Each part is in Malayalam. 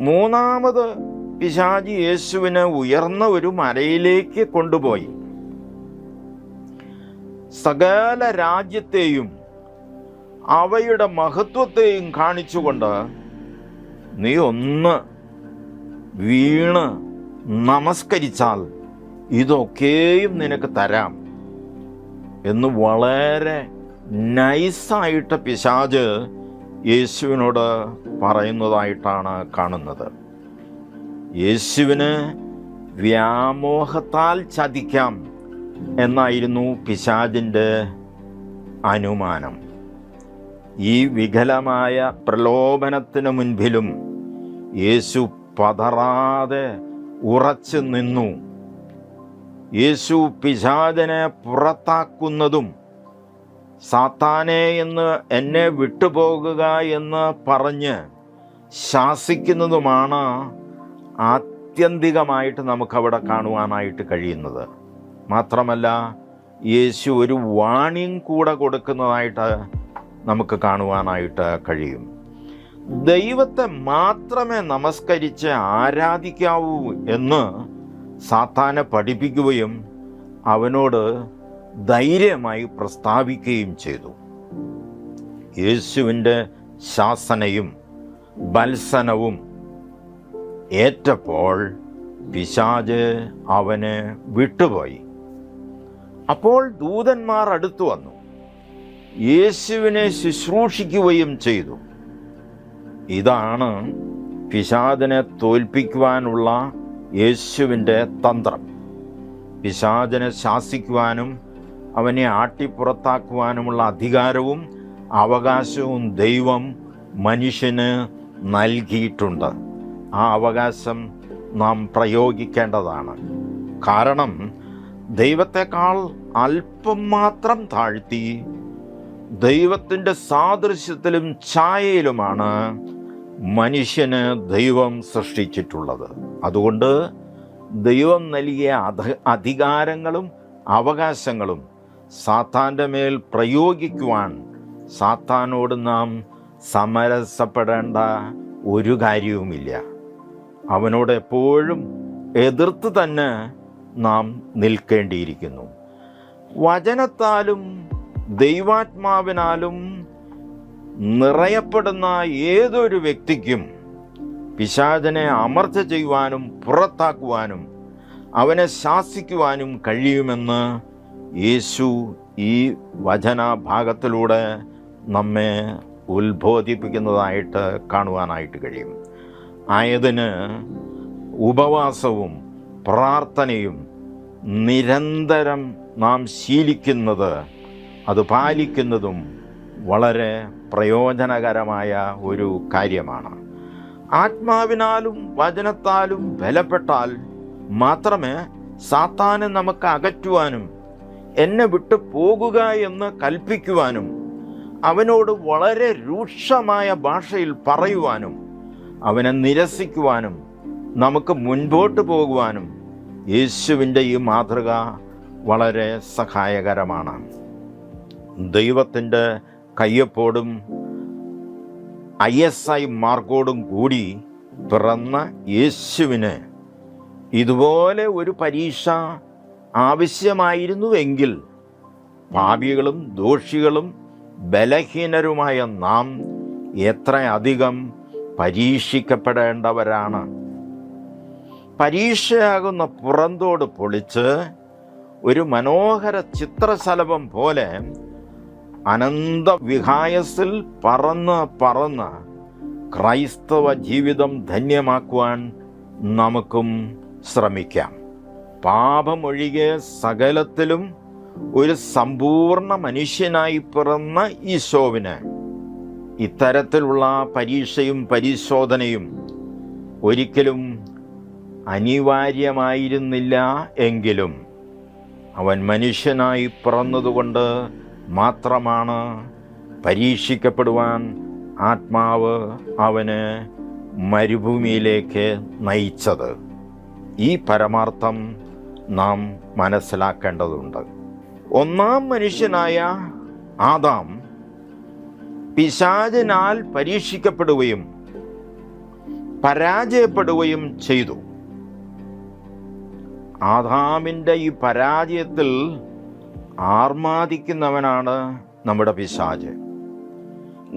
മൂന്നാമത് പിശാചി യേശുവിനെ ഉയർന്ന ഒരു മലയിലേക്ക് കൊണ്ടുപോയി സകല രാജ്യത്തെയും അവയുടെ മഹത്വത്തെയും കാണിച്ചുകൊണ്ട് നീ ഒന്ന് വീണ് നമസ്കരിച്ചാൽ ഇതൊക്കെയും നിനക്ക് തരാം എന്ന് വളരെ നൈസായിട്ട് പിശാച് യേശുവിനോട് പറയുന്നതായിട്ടാണ് കാണുന്നത്. യേശുവിന് വ്യാമോഹത്താൽ ചതിക്കാം എന്നായിരുന്നു പിശാചിൻ്റെ അനുമാനം. ഈ വികലമായ പ്രലോഭനത്തിന് മുൻപിലും യേശു പതറാതെ ഉറച്ചു നിന്നു. യേശു പിശാചിനെ പുറത്താക്കുന്നതും സാത്താനെ എന്ന് എന്നെ വിട്ടുപോകുക എന്ന് പറഞ്ഞ് ശാസിക്കുന്നതുമാണ് ആത്യന്തികമായിട്ട് നമുക്കവിടെ കാണുവാനായിട്ട് കഴിയുന്നത്. മാത്രമല്ല യേശു ഒരു വാണിംഗ് കൂടെ കൊടുക്കുന്നതായിട്ട് നമുക്ക് കാണുവാനായിട്ട് കഴിയും. ദൈവത്തെ മാത്രമേ നമസ്കരിച്ച് ആരാധിക്കാവൂ എന്ന് സാത്താനെ പഠിപ്പിക്കുകയും അവനോട് ധൈര്യമായി പ്രസ്താവിക്കുകയും ചെയ്തു. യേശുവിൻ്റെ ശാസനയും ഭത്സനവും ഏറ്റപ്പോൾ പിശാച് അവനെ വിട്ടുപോയി. അപ്പോൾ ദൂതന്മാർ അടുത്തു വന്നു യേശുവിനെ ശുശ്രൂഷിക്കുകയും ചെയ്തു. ഇതാണ് പിശാചിനെ തോൽപ്പിക്കുവാനുള്ള യേശുവിൻ്റെ തന്ത്രം. പിശാചിനെ ശാസിക്കുവാനും അവനെ ആട്ടിപ്പുറത്താക്കുവാനുമുള്ള അധികാരവും അവകാശവും ദൈവം മനുഷ്യന് നൽകിയിട്ടുണ്ട്. ആ അവകാശം നാം പ്രയോഗിക്കേണ്ടതാണ്. കാരണം ദൈവത്തെക്കാൾ അല്പം മാത്രം താഴ്ത്തി ദൈവത്തിൻ്റെ സാദൃശ്യത്തിലും ഛായയിലുമാണ് മനുഷ്യന് ദൈവം സൃഷ്ടിച്ചിട്ടുള്ളത്. അതുകൊണ്ട് ദൈവം നൽകിയ അധികാരങ്ങളും അവകാശങ്ങളും സാത്താൻ്റെ മേൽ പ്രയോഗിക്കുവാൻ സാത്താനോട് നാം സമരസപ്പെടേണ്ട ഒരു കാര്യവുമില്ല. അവനോട് എപ്പോഴും എതിർത്ത് തന്നെ നാം നിൽക്കേണ്ടിയിരിക്കുന്നു. വചനത്താലും ദൈവാത്മാവിനാലും നിറയപ്പെടുന്ന ഏതൊരു വ്യക്തിക്കും പിശാചിനെ അമർച്ച ചെയ്യുവാനും പുറത്താക്കുവാനും അവനെ ശാസിക്കുവാനും കഴിയുമെന്ന് യേശു ഈ വചനഭാഗത്തിലൂടെ നമ്മെ ഉത്ബോധിപ്പിക്കുന്നതായിട്ട് കാണുവാനായിട്ട് കഴിയും. ആയതിന് ഉപവാസവും പ്രാർത്ഥനയും നിരന്തരം നാം ശീലിക്കുന്നത്, അത് പാലിക്കുന്നതും വളരെ പ്രയോജനകരമായ ഒരു കാര്യമാണ്. ആത്മാവിനാലും വചനത്താലും ബലപ്പെട്ടാൽ മാത്രമേ സാത്താനെ നമുക്ക് അകറ്റുവാനും എന്നെ വിട്ടു പോകുക എന്ന് കൽപ്പിക്കുവാനും അവനോട് വളരെ രൂക്ഷമായ ഭാഷയിൽ പറയുവാനും അവനെ നിരസിക്കുവാനും നമുക്ക് മുൻപോട്ട് പോകുവാനും യേശുവിൻ്റെ ഈ മാതൃക വളരെ സഹായകരമാണ്. ദൈവത്തിൻ്റെ കയ്യൊപ്പോടും ISI മാർക്കോടും കൂടി പിറന്ന യേശുവിന് ഇതുപോലെ ഒരു പരീക്ഷ ആവശ്യമായിരുന്നുവെങ്കിൽ പാപികളും ദോഷികളും ബലഹീനരുമായ നാം എത്രയധികം പരീക്ഷിക്കപ്പെടേണ്ടവരാണ്. പരീക്ഷയാകുന്ന പുറന്തോട് പൊളിച്ച് ഒരു മനോഹര ചിത്രശലഭം പോലെ അനന്ത വിഹായസിൽ പറന്ന് ക്രൈസ്തവ ജീവിതം ധന്യമാക്കുവാൻ നമുക്കും ശ്രമിക്കാം. പാപമൊഴികെ സകലത്തിലും ഒരു സമ്പൂർണ്ണ മനുഷ്യനായി പിറന്ന ഈശോവിന് ഇത്തരത്തിലുള്ള പരീക്ഷയും പരിശോധനയും ഒരിക്കലും അനിവാര്യമായിരുന്നില്ല. എങ്കിലും അവൻ മനുഷ്യനായി പിറന്നതുകൊണ്ട് മാത്രമാണ് പരീക്ഷിക്കപ്പെടുവാൻ ആത്മാവ് അവന് മരുഭൂമിയിലേക്ക് നയിച്ചത്. ഈ പരമാർത്ഥം നാം മനസ്സിലാക്കേണ്ടതുണ്ട്. ഒന്നാം മനുഷ്യനായ ആദാം പിശാചിനാൽ പരീക്ഷിക്കപ്പെടുകയും പരാജയപ്പെടുകയും ചെയ്തു. ആദാമിൻ്റെ ഈ പരാജയത്തിൽ ആർമാദിക്കുന്നവനാണ് നമ്മുടെ പിശാച്.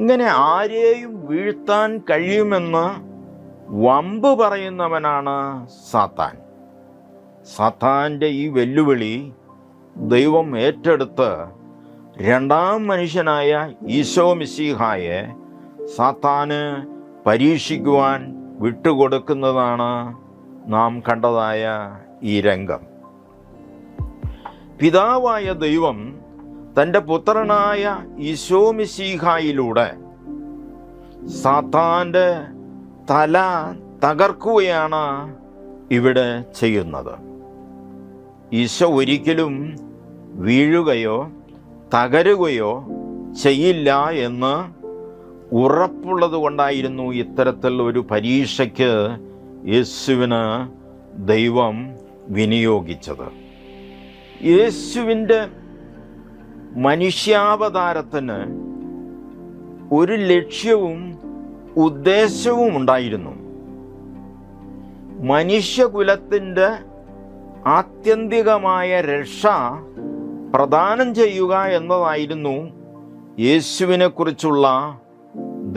ഇങ്ങനെ ആരെയും വീഴ്ത്താൻ കഴിയുമെന്ന് വമ്പ് പറയുന്നവനാണ് സാത്താൻ. സാത്താൻ്റെ ഈ വെല്ലുവിളി ദൈവം ഏറ്റെടുത്ത് രണ്ടാം മനുഷ്യനായ ഈശോ മിശിഹായെ സാത്താന് പരീക്ഷിക്കുവാൻ വിട്ടുകൊടുക്കുന്നതാണ് നാം കണ്ടതായ ഈ രംഗം. പിതാവായ ദൈവം തൻ്റെ പുത്രനായ ഈശോ മിശിഹായിലൂടെ സാത്താൻ്റെ തല തകർക്കുകയാണ് ഇവിടെ ചെയ്യുന്നത്. ഈശോ ഒരിക്കലും വീഴുകയോ തകരുകയോ ചെയ്യില്ല എന്ന് ഉറപ്പുള്ളത് കൊണ്ടായിരുന്നു ഇത്തരത്തിൽ ഒരു പരീക്ഷയ്ക്ക് യേശുവിന് ദൈവം വിനിയോഗിച്ചത്. യേശുവിൻ്റെ മനുഷ്യാവതാരത്തിന് ഒരു ലക്ഷ്യവും ഉദ്ദേശവും ഉണ്ടായിരുന്നു. മനുഷ്യകുലത്തിൻ്റെ ആത്യന്തികമായ രക്ഷ പ്രദാനം ചെയ്യുക എന്നതായിരുന്നു യേശുവിനെക്കുറിച്ചുള്ള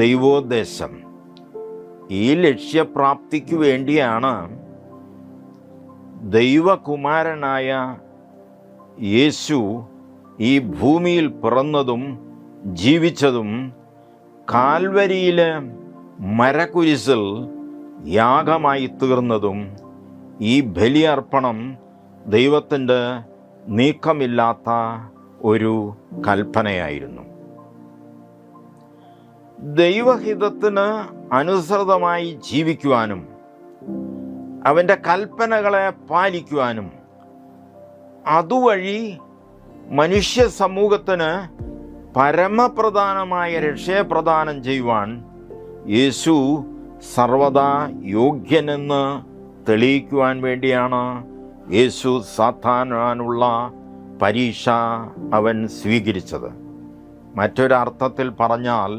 ദൈവോദ്ദേശം. ഈ ലക്ഷ്യപ്രാപ്തിക്ക് വേണ്ടിയാണ് ദൈവകുമാരനായ യേശു ഈ ഭൂമിയിൽ പിറന്നതും ജീവിച്ചതും കാൽവരിയിലെ മരക്കുരിശിൽ യാഗമായി തീർന്നതും. ഈ ബലിയർപ്പണം ദൈവത്തിൻ്റെ നീക്കമില്ലാത്ത ഒരു കൽപ്പനയായിരുന്നു. ദൈവഹിതത്തിന് അനുസൃതമായി ജീവിക്കുവാനും അവൻ്റെ കൽപ്പനകളെ പാലിക്കുവാനും അതുവഴി മനുഷ്യ സമൂഹത്തിന് പരമപ്രധാനമായ രക്ഷയെ പ്രദാനം ചെയ്യുവാൻ യേശു സർവദാ യോഗ്യനെന്ന് തെളിയിക്കുവാൻ വേണ്ടിയാണ് യേശു സാത്താനുള്ള പരീക്ഷ അവൻ സ്വീകരിച്ചത്. മറ്റൊരർത്ഥത്തിൽ പറഞ്ഞാൽ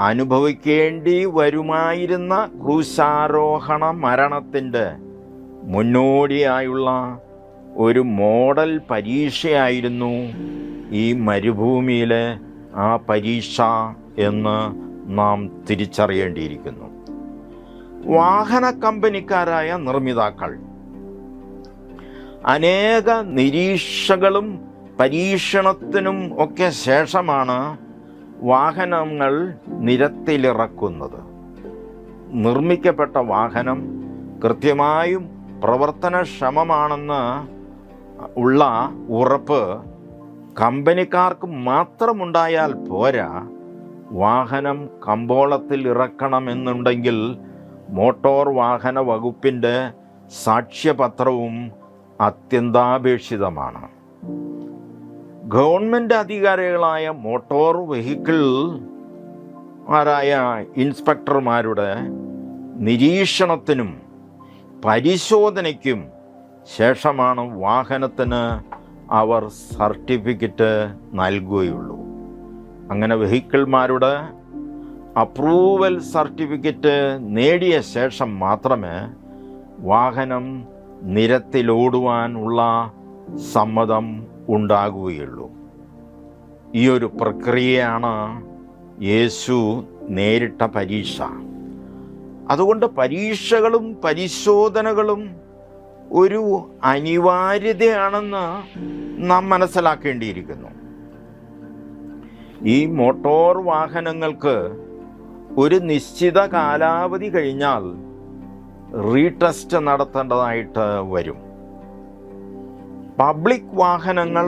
അനുഭവിക്കേണ്ടി വരുമായിരുന്ന ക്രൂശാരോഹണ മരണത്തിൻ്റെ മുന്നോടിയായുള്ള ഒരു മോഡൽ പരീക്ഷയായിരുന്നു ഈ മരുഭൂമിയിലെ ആ പരീക്ഷ എന്ന് നാം തിരിച്ചറിയേണ്ടിയിരിക്കുന്നു. വാഹന കമ്പനിക്കാരായ നിർമ്മിതാക്കൾ അനേക നിരീക്ഷകളും പരീക്ഷണത്തിനും ഒക്കെ ശേഷമാണ് വാഹനങ്ങൾ നിരത്തിലിറക്കുന്നത്. നിർമ്മിക്കപ്പെട്ട വാഹനം കൃത്യമായും പ്രവർത്തനക്ഷമമാണെന്ന് ഉള്ള ഉറപ്പ് കമ്പനിക്കാർക്ക് മാത്രമുണ്ടായാൽ പോരാ. വാഹനം കമ്പോളത്തിൽ ഇറക്കണമെന്നുണ്ടെങ്കിൽ മോട്ടോർ വാഹന വകുപ്പിൻ്റെ സാക്ഷ്യപത്രവും അത്യന്താപേക്ഷിതമാണ്. ഗവൺമെൻറ് അധികാരികളായ മോട്ടോർ വെഹിക്കിൾ ഇൻസ്പെക്ടർമാരുടെ നിരീക്ഷണത്തിനും പരിശോധനയ്ക്കും ശേഷമാണ് വാഹനത്തിന് അവർ സർട്ടിഫിക്കറ്റ് നൽകുകയുള്ളൂ. അങ്ങനെ വെഹിക്കിൾമാരുടെ അപ്രൂവൽ സർട്ടിഫിക്കറ്റ് നേടിയ ശേഷം മാത്രമേ വാഹനം നിരത്തിലോടുവാനുള്ള സമ്മതം ഉണ്ടാകുകയുള്ളൂ. ഈ ഒരു പ്രക്രിയയാണ് യേശു നേരിട്ട പരീക്ഷ. അതുകൊണ്ട് പരീക്ഷകളും പരിശോധനകളും ഒരു അനിവാര്യതയാണെന്ന് നാം മനസ്സിലാക്കേണ്ടിയിരിക്കുന്നു. ഈ മോട്ടോർ വാഹനങ്ങൾക്ക് ഒരു നിശ്ചിത കാലാവധി കഴിഞ്ഞാൽ റീടെസ്റ്റ് നടത്തേണ്ടതായിട്ട് വരും. പബ്ലിക് വാഹനങ്ങൾ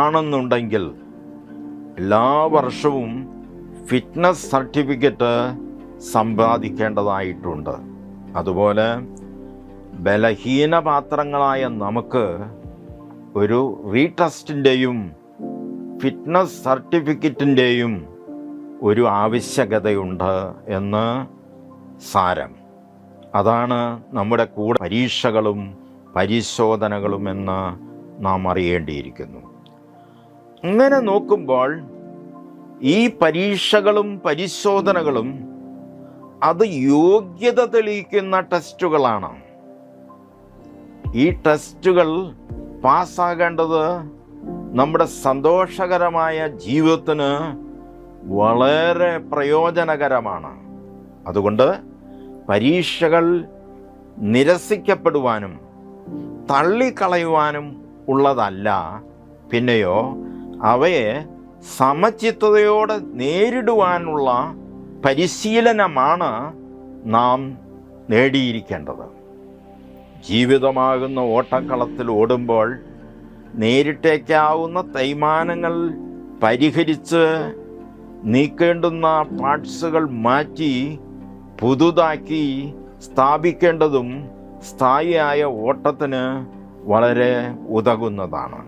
ആണെന്നുണ്ടെങ്കിൽ എല്ലാ വർഷവും ഫിറ്റ്നസ് സർട്ടിഫിക്കറ്റ് സമ്പാദിക്കേണ്ടതായിട്ടുണ്ട്. അതുപോലെ ബലഹീന പാത്രങ്ങളായ നമുക്ക് ഒരു റീടെസ്റ്റിൻ്റെയും ഫിറ്റ്നസ് സർട്ടിഫിക്കറ്റിൻ്റെയും ഒരു ആവശ്യകതയുണ്ട് എന്ന് സാരം. അതാണ് നമ്മുടെ കൂടെ പരീക്ഷകളും പരിശോധനകളും എന്ന് നാം അറിയേണ്ടിയിരിക്കുന്നു. അങ്ങനെ നോക്കുമ്പോൾ ഈ പരീക്ഷകളും പരിശോധനകളും അത് യോഗ്യത തെളിയിക്കുന്ന ടെസ്റ്റുകളാണ്. ഈ ടെസ്റ്റുകൾ പാസ്സാകേണ്ടത് നമ്മുടെ സന്തോഷകരമായ ജീവിതത്തിന് വളരെ പ്രയോജനകരമാണ്. അതുകൊണ്ട് പരീക്ഷകൾ നിരസിക്കപ്പെടുവാനും തള്ളിക്കളയുവാനും ഉള്ളതല്ല, പിന്നെയോ അവയെ സമചിത്തതയോടെ നേരിടുവാനുള്ള പരിശീലനമാണ് നാം നേടിയിരിക്കേണ്ടത്. ജീവിതമാകുന്ന ഓട്ടക്കളത്തിൽ ഓടുമ്പോൾ നേരിട്ടേക്കാവുന്ന തേയ്മാനങ്ങൾ പരിഹരിച്ച് നീക്കേണ്ടുന്ന പാർട്സുകൾ മാറ്റി പുതുതാക്കി സ്ഥാപിക്കേണ്ടതും സ്ഥായിയായ ഓട്ടത്തിന് വളരെ ഉതകുന്നതാണ്.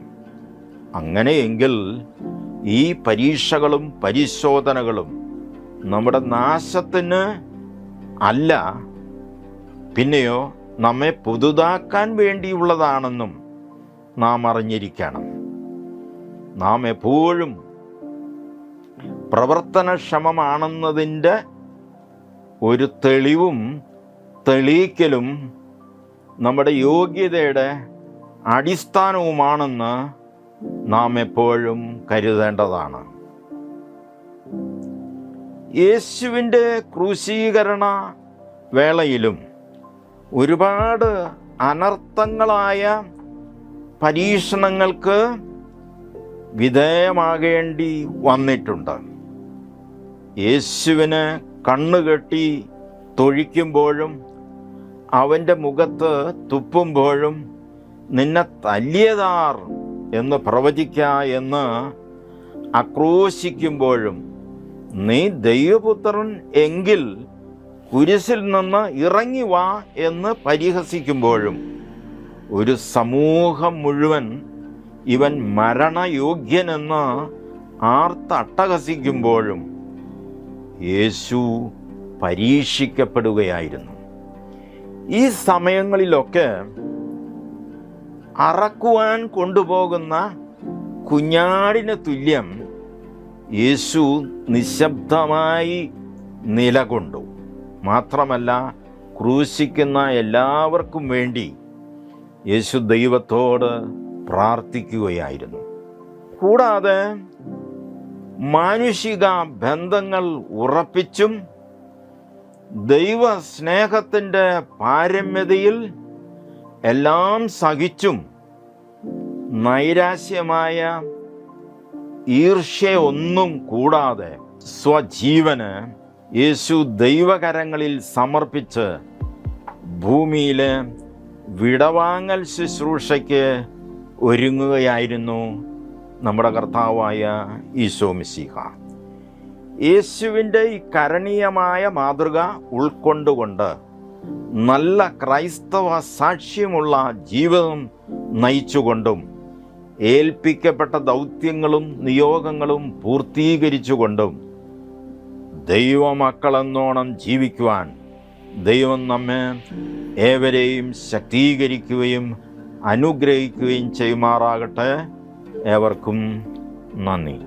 അങ്ങനെയെങ്കിൽ ഈ പരീക്ഷകളും പരിശോധനകളും നമ്മുടെ നാശത്തിന് അല്ല, പിന്നെയോ നമ്മെ പുതുതാക്കാൻ വേണ്ടിയുള്ളതാണെന്നും നാം അറിഞ്ഞിരിക്കണം. നാം എപ്പോഴും പ്രവർത്തനക്ഷമമാണെന്നതിൻ്റെ ഒരു തെളിവും തെളിയിക്കലും നമ്മുടെ യോഗ്യതയുടെ അടിസ്ഥാനവുമാണെന്ന് നാം എപ്പോഴും കരുതേണ്ടതാണ്. യേശുവിൻ്റെ ക്രൂശീകരണ വേളയിലും ഒരുപാട് അനർത്ഥങ്ങളായ പരീക്ഷണങ്ങൾക്ക് വിധേയമാകേണ്ടി വന്നിട്ടുണ്ട്. യേശുവിന് കണ്ണുകെട്ടി തൊഴിക്കുമ്പോഴും അവൻ്റെ മുഖത്ത് തുപ്പുമ്പോഴും നിന്നെ തല്ലിയതാർ എന്ന് പ്രവചിക്ക എന്ന് ആക്രോശിക്കുമ്പോഴും നീ ദൈവപുത്രൻ എങ്കിൽ കുരിശിൽ നിന്ന് ഇറങ്ങി വാ എന്ന് പരിഹസിക്കുമ്പോഴും ഒരു സമൂഹം മുഴുവൻ ഇവൻ മരണയോഗ്യനെന്ന് ആർത്തട്ടഹസിക്കുമ്പോഴും യേശു പരീക്ഷിക്കപ്പെടുകയായിരുന്നു. ഈ സമയങ്ങളിലൊക്കെ അറക്കുവാൻ കൊണ്ടുപോകുന്ന കുഞ്ഞാടിന് തുല്യം യേശു നിശബ്ദമായി നിലകൊണ്ടു. മാത്രമല്ല, ക്രൂശിക്കുന്ന എല്ലാവർക്കും വേണ്ടി യേശു ദൈവത്തോട് പ്രാർത്ഥിക്കുകയായിരുന്നു. കൂടാതെ മാനുഷിക ബന്ധങ്ങൾ ഉറപ്പിച്ചും ദൈവ സ്നേഹത്തിൻ്റെ പാരമ്യതയിൽ എല്ലാം സഹിച്ചും നൈരാശ്യമായ ഈർഷ്യ കൂടാതെ സ്വജീവന് യേശു ദൈവകരങ്ങളിൽ സമർപ്പിച്ച് ഭൂമിയിലെ വിടവാങ്ങൽ ശുശ്രൂഷയ്ക്ക് ഒരുങ്ങുകയായിരുന്നു നമ്മുടെ കർത്താവായ ഈശോ മിശിഹ. യേശുവിൻ്റെ ഈ കരണീയമായ മാതൃക ഉൾക്കൊണ്ടുകൊണ്ട് നല്ല ക്രൈസ്തവ സാക്ഷ്യമുള്ള ജീവിതം നയിച്ചുകൊണ്ടും ഏൽപ്പിക്കപ്പെട്ട ദൗത്യങ്ങളും നിയോഗങ്ങളും പൂർത്തീകരിച്ചുകൊണ്ടും ദൈവമക്കളെന്നോണം ജീവിക്കുവാൻ ദൈവം നമ്മെ ഏവരെയും ശക്തീകരിക്കുകയും അനുഗ്രഹിക്കുകയും ചെയ്യുമാറാകട്ടെ. ഏവർക്കും നന്ദി.